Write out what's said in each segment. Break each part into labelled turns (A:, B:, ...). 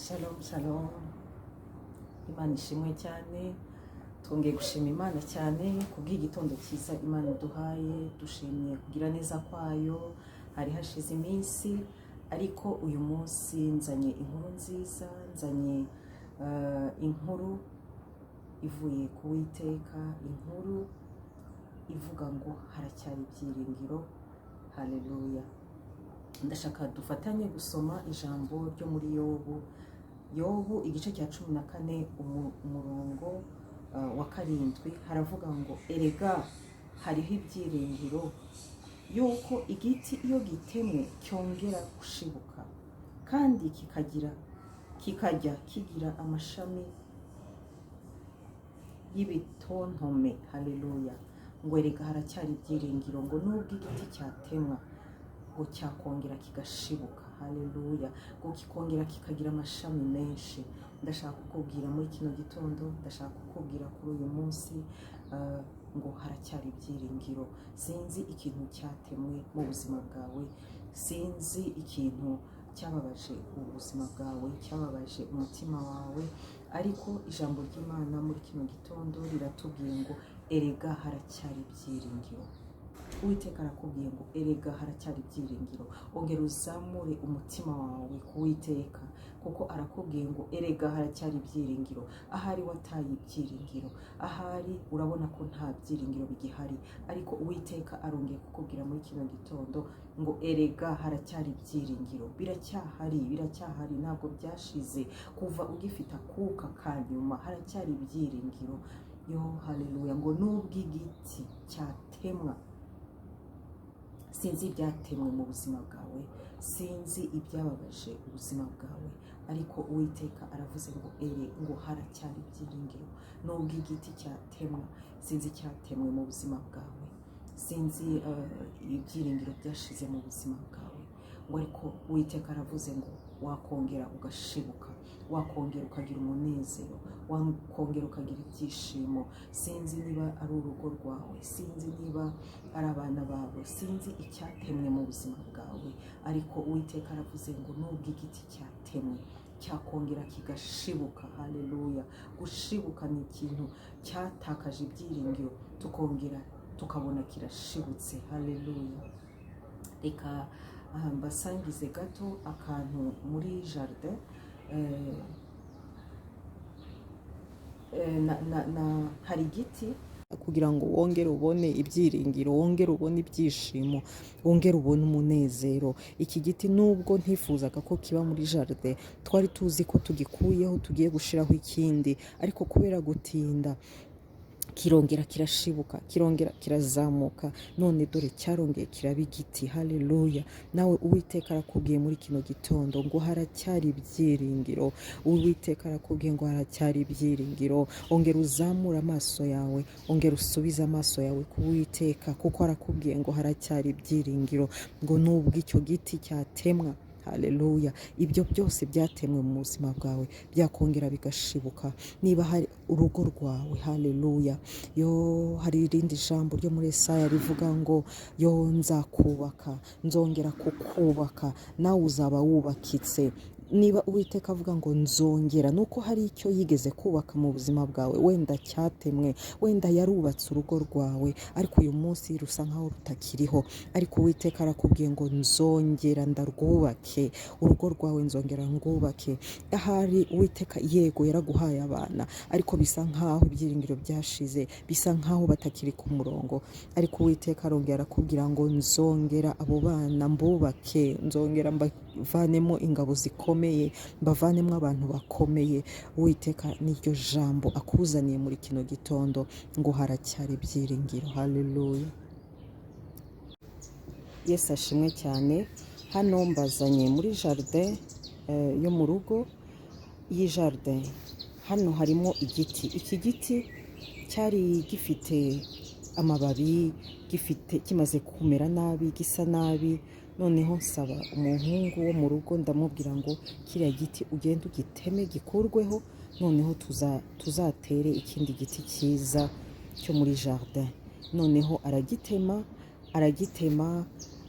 A: Shalom shalom, Imana ishimwe cyane. Twongeye gushima Imana cyane kubw'igitondo cyiza Imana iduhaye. Dushimiye kugira neza kwayo. Hari hashize iminsi, ariko uyu munsi nzanye inkuru nziza, nzanye inkuru ivuye ku Uwiteka, inkuru ivuga ngo haracyari ibyiringiro. Haleluya. Ndashaka dufatanye gusoma ijambo ryo muri Yobu igice cya 14 umurongo wa 7. Haravuga ngo erega hariho ibyiringiro yuko igiti iyo gitemwe cyongera gushibuka, kandi kikajya kigira amashami y'ibitontome. Haleluya. Ngo erega haracyari ibyiringiro, ngo nubwo igiti cyatemwa ngo cyakongera kigashibuka. Haleluya. Ngo kikongera kikagira amashami menshi. Ndashaka kukubwira muri kino gitondo, ndashaka kukubwira kuri uyu munsi ngo haracyari ibyiringiro. Sinzi ikintu cyatemwe mu buzima bwawe, sinzi ikintu cyababaje ubuzima bwawe, cyababaje umutima wawe, ariko ijambo ry'Imana muri kino gitondo riratubwiye ngo erega haracyari ibyiringiro. Uwiteka arakubwiye ngo erega haracyari ibyiringiro. Ongera uzamure umutima wawe ku Uwiteka, kuko arakubwiye ngo erega haracyari ibyiringiro. Ahari wataye ibyiringiro, ahari urabona ko nta byiringiro bigihari, ariko Uwiteka arongeye kukubwira muri kino gitondo ngo erega haracyari ibyiringiro. Biracyahari, ntabwo byashize. Kuva ugifite akuka kanyuma haracyari ibyiringiro. Yo haleluya. Ngo nubwo igiti cyatemwa, sinzi ibyatemwe mu buzima bwawe, sinzi ibyababaje ubuzima bwawe, ariko Uwiteka aravuze ngo haracyari ibyiringiro. Nubwo igiti cyatemwa, sinzi icyatemwe mu buzima bwawe, sinzi ibyiringiro byashize mu buzima bwawe, ngo ariko Uwiteka aravuze ngo wakongera ugashibuka, wakongera ukagira umunezero, wakongera ukagira ibyishimo. Sinzi niba ari urugo rwawe, sinzi niba ari abana bawe, sinzi icyatemwe mu buzima bwawe, ariko Uwiteka aravuze ngo nubwo igiti cyatemwe cyakongera kigashibuka. Haleluya. Gushibuka ni ikintu cyatakaje ibyiringiro, tukongera tukabona kirashibutse. Haleluya. Reka mbasangize gato akantu muri jardin. Hari igiti kugira ngo wongere ubone ibyiringiro, wongere ubone ibyishimo, wongere ubone umunezero. Iki giti nubwo ntifuzaga ko kiba muri jardin, twari tuzi ko tugikuyeho tugiye gushiraho ikindi, ariko kubera gutinda kirongera kirashibuka, kirongera kirazamuka, none dore cyarongeye kiraba igiti. Haleluya. Nawe Uwiteka arakubwiye muri kino gitondo ngo haracyari ibyiringiro. Uwiteka arakubwiye ngo haracyari ibyiringiro. Ongera uzamura amaso yawe, ongera usubize amaso yawe ku Uwiteka, kuko arakubwiye ngo haracyari ibyiringiro. Ngo nubwo icyo giti cyatemwa, haleluya, ibyo byose byatemwe mu buzima bwawe byakongera bigashibuka. Niba hari urugo rwawe, haleluya, yo hari irindi jambo ryo muri Yesaya rivuga ngo yo nzakubaka, nzongera kukubaka, nawe uzaba wubakitse. Niba Uwiteka avuga ngo nzongera, nuko hari icyo yigeze kubaka mu buzima bwawe, wenda cyatemwe, wenda yarubatse urugo rwawe, ariko uyu munsi rusa nkaho rutakiriho, ariko Uwiteka arakubwiye ngo nzongera ndarwubake, urugo rwawe nzongera ngubake. Ahari Uwiteka yego yaraguhaye abana, ariko bisa nkaho ibyiringiro byashize, bisa nkaho batakiri ku murongo, ariko Uwiteka arongera arakubwira ngo nzongera abo bana mbubake, nzongera mbavanemo ingabo zikomeye, mbavanemo abantu bakomeye. Uwiteka niryo jambo akuzaniye muri kino gitondo ngo haracyari ibyiringiro. Haleluya. Yesu ashimwe cyane. Hano mbazanye muri jardin yo mu rugo. Iyi jardin hano harimo igiti. Iki giti cyari gifite amababi, kimaze kumera nabi, gisa nabi. Noneho nsaba umuhungu wo mu rugo, ndamubwira ngo kiriya giti ugende ugiteme gikurweho, noneho tuzatere ikindi giti cyiza cyo muri jardin. Noneho aragitema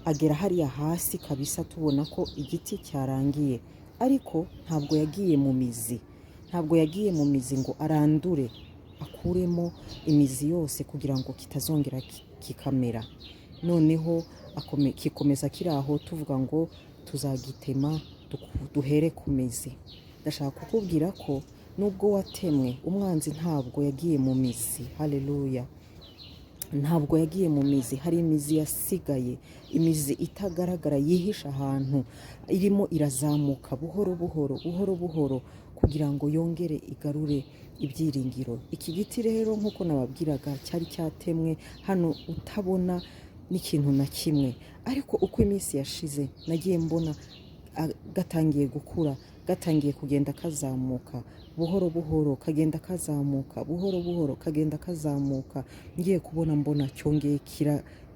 A: agera hariya hasi kabisa, tubona ko igiti cyarangiye. ariko ntabwo yagiye mu mizi, ntabwo yagiye mu mizi ngo arandure akuremo imizi yose kugira ngo kitazongera kikamera. Noneho kikomeza kiri aho tuvuga ngo tuzagitema duhere ku mizi. Ndashaka kukubwira ko nubwo watemwe, umwanzi ntabwo yagiye mu mizi. Haleluya! Ntabwo yagiye mu mizi. Hari imizi yasigaye, imizi itagaragara yihisha ahantu, irimo irazamuka buhoro buhoro buhoro buhoro kugira ngo yongere igarure ibyiringiro. Iki giti rero nk'uko nababwiraga cyari cyatemwe hano utabona n'ikintu na kimwe, ariko uko iminsi yashize nagiye mbona gatangiye gukura, gatangiye kugenda kazamuka buhoro buhoro, kagenda kazamuka buhoro buhoro, kagenda kazamuka. Ngiye kubona mbona cyongeye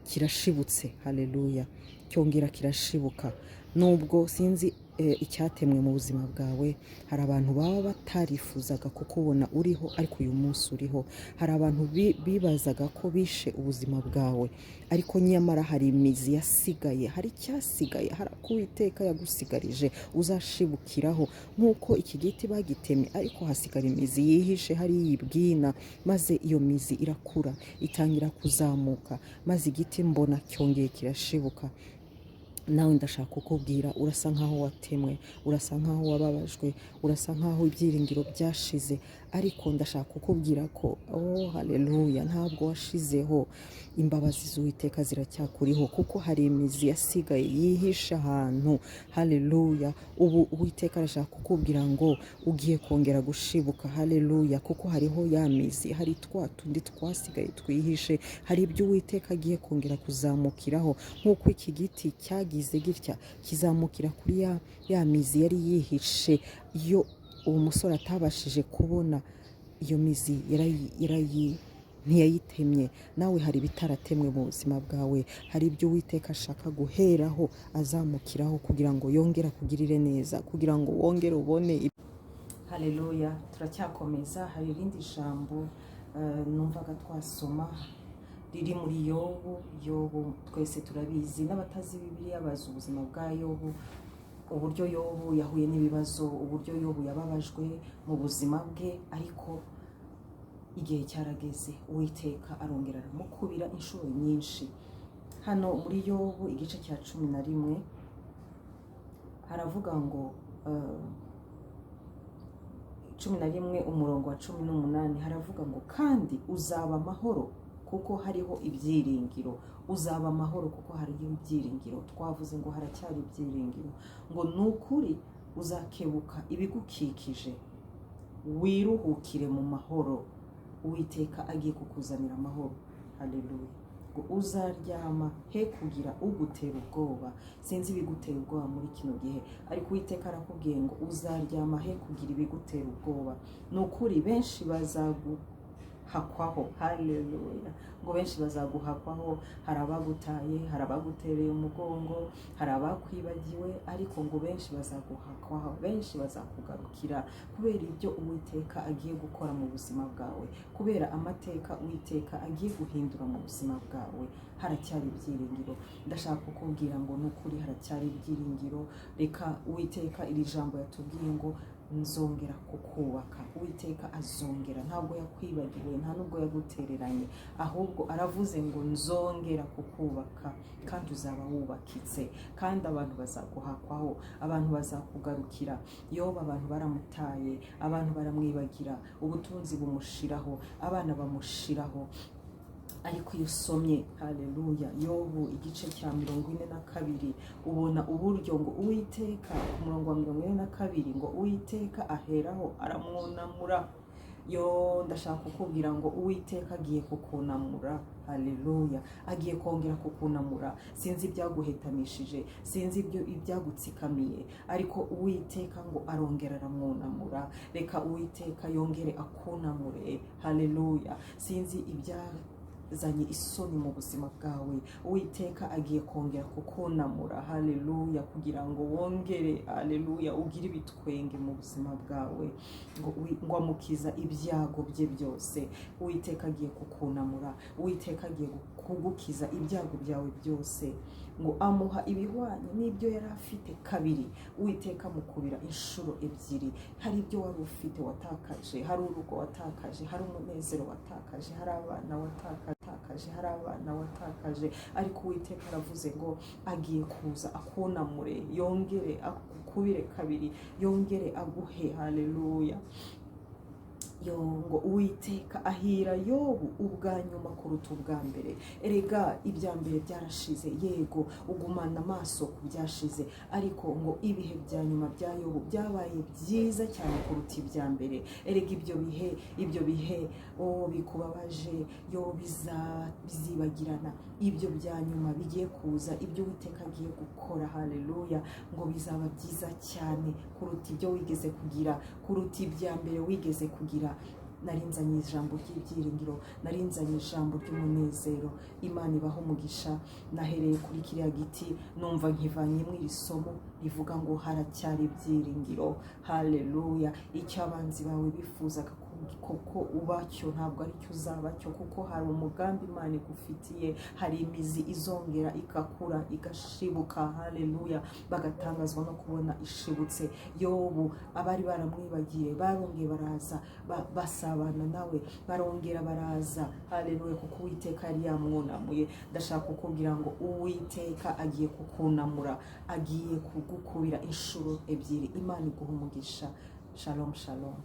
A: kirashibutse. Haleluya! Cyongera kirashibuka. Nubwo sinzi icyatemwe mu buzima bwawe, hari abantu baba batarifuzaga kukubona uriho ariko uyu munsi uriho. Hari abantu bibazaga ko bishe ubuzima bwawe, ariko nyamara hari imizi yasigaye, hari icyasigaye, hari ako Uwiteka yagusigarije uzashibukiraho. Nk'uko iki giti bagitemye ariko hasigara imizi yihishe hariya ibwina, maze iyo mizi irakura itangira kuzamuka, maze igiti mbona cyongeye kirashibuka. Nawe ndashaka kukubwira, urasa nkaho watemwe, urasa nkaho wababajwe, urasa nkaho ibyiringiro byashize, ariko ndashaka kukubwira ko haleluya, ntabwo washizeho. Imbabazi z'Uwiteka ziracyakuriho, kuko hari imizi yasigaye yihisha ahantu. Haleluya! Ubu Uwiteka arashaka kukubwira ngo ugiye kongera gushibuka. Haleluya! Kuko hariho ya mizi, hari twa tundi twasigaye twihishe, hari ibyo Uwiteka agiye kongera kuzamukiraho. Nk'uko iki giti cyagize gitya kizamukira kuri ya mizi yari yihishe. Iyo uwo musore atabashije kubona iyo mizi ntiyayitemye, nawe hari ibitaratemwe mu buzima bwawe, hari ibyo Uwiteka ashaka guheraho azamukiraho kugira ngo yongere akugirire neza, kugira ngo wongere ubone. Haleluya! Turacyakomeza. Hari irindi jambo numvaga twasoma riri muri Yobu. Twese turabizi, n'abatazi Bibiliya bazi ubuzima bwa Yobu, uburyo Yobu yahuye n'ibibazo, uburyo Yobu yababajwe mu buzima bwe, ariko igihe cyarageze Uwiteka arongera aramukubira inshuro nyinshi. Hano muri Yobu igice cya 11 haravuga ngo 11 umurongo wa 18 haravuga ngo kandi uzaba amahoro kuko hariho ibyiringiro. Uzaba amahoro kuko hariho ibyiringiro. Twavuze ngo haracyari ibyiringiro, ngo nukuri uzakebuka ibigukikije, wiruhukire mu mahoro. Uwiteka agiye kukuzanira amahoro. Haleluya! Ngo uzaryama he kugira ugutera ubwoba. Sinzi ibigutera ubwoba muri kino gihe, ariko Uwiteka arakubwiye ngo uzaryama he kugira ibigutera ubwoba. Nukuri benshi bazaguhakwaho. Haleluya! Ngo benshi bazaguhakwaho. Hari abagutaye, hari abagutereye umugongo, hari abakwibagiwe, ariko ngo benshi bazaguhakwaho, benshi bazakugarukira kubera ibyo Uwiteka agiye gukora mu buzima bwawe, kubera amateka Uwiteka agiye guhindura mu buzima bwawe. Haracyari ibyiringiro. Ndashaka kukubwira ngo nukuri haracyari ibyiringiro. Reka Uwiteka iri jambo yatubwiye ngo nzongera kukubaka. Uwiteka azongera, ntabwo yakwibagiwe, nta nubwo yagutereranye, ahubwo aravuze ngo nzongera kukubaka, kandi uzaba wubakitse, kandi abantu bazaguhakwaho, abantu bazakugarukira. Yobu abantu baramutaye, abantu baramwibagira, ubutunzi bumushiraho, abana bamushiraho. Ariko iyo usomye haleluya Yobu igice cya 42 ubona uburyo ngo Uwiteka ku murongo wa 42 ngo Uwiteka aheraho aramwunamura. Ndashaka kukubwira ngo Uwiteka agiye kukunamura. Haleluya! Agiye kongera kukunamura. Sinzi ibyaguhetamishije, sinzi ibyagutsikamiye, ariko Uwiteka ngo arongera aramwunamura. Reka Uwiteka yongere akunamure. Haleluya! Sinzi zanye isoni mu buzima bwawe, Uwiteka agiye kongera kukunamura. Haleluya! Kugira ngo wongere haleluya ugire ibitwenge mu buzima bwawe, ngo amukiza ibyago bye byose. Uwiteka agiye kukunamura, Uwiteka agiye kugukiza ibyago byawe byose, ngo amuha ibihwanye n'ibyo yari afite kabiri. Uwiteka mukubira inshuro ebyiri. Hari ibyo wari ufite watakaje, hari urugo watakaje, hari umunezero watakaje, hari abana watakaje, hari abana watakaje, ariko Uwiteka aravuze ngo agiye kuza akunamure, yongere akubire kabiri, yongere aguhe. Haleluya. Ngo Uwiteka ahira Yobu ubwa nyuma kuruta ubwa mbere. Erega ibya mbere byarashize, yego ugumana amaso ku byashize, ariko ngo ibihe bya nyuma bya Yobu byabaye byiza cyane kuruta ibya mbere. Erega ibyo bihe bikubabaje bizibagirana. Ibyo bya nyuma bigiye kuza, ibyo Uwiteka agiye gukora, haleluya, ngo bizaba byiza cyane kuruta ibyo wigeze kugira, kuruta ibya mbere wigeze kugira. Narinzanye ijambo ry'ibyiringiro, narinzanye ijambo ry'umunezero. Imana ibaho umugisha. Nahereye kuri kiriya giti numva nkivanyemo iri somo rivuga ngo haracyari ibyiringiro. Haleluya. Icyo abanzi bawe bifuzaga koko ubacyo ntabwo ari cyo uzaba cyo, kuko hari umugambi Imana igufitiye. Hari imizi izongera igakura igashibuka. Haleluya. Bagatangazwa no kubona ishibutse. Yobu abari baramwibagiye barongeye baraza basabana nawe, barongera baraza. Haleluya. Kuko Uwiteka yari yamwunamuye. Ndashaka kukubwira ngo Uwiteka agiye kukunamura, agiye kugukubira inshuro ebyiri. Imana iguha umugisha. Shalom shalom.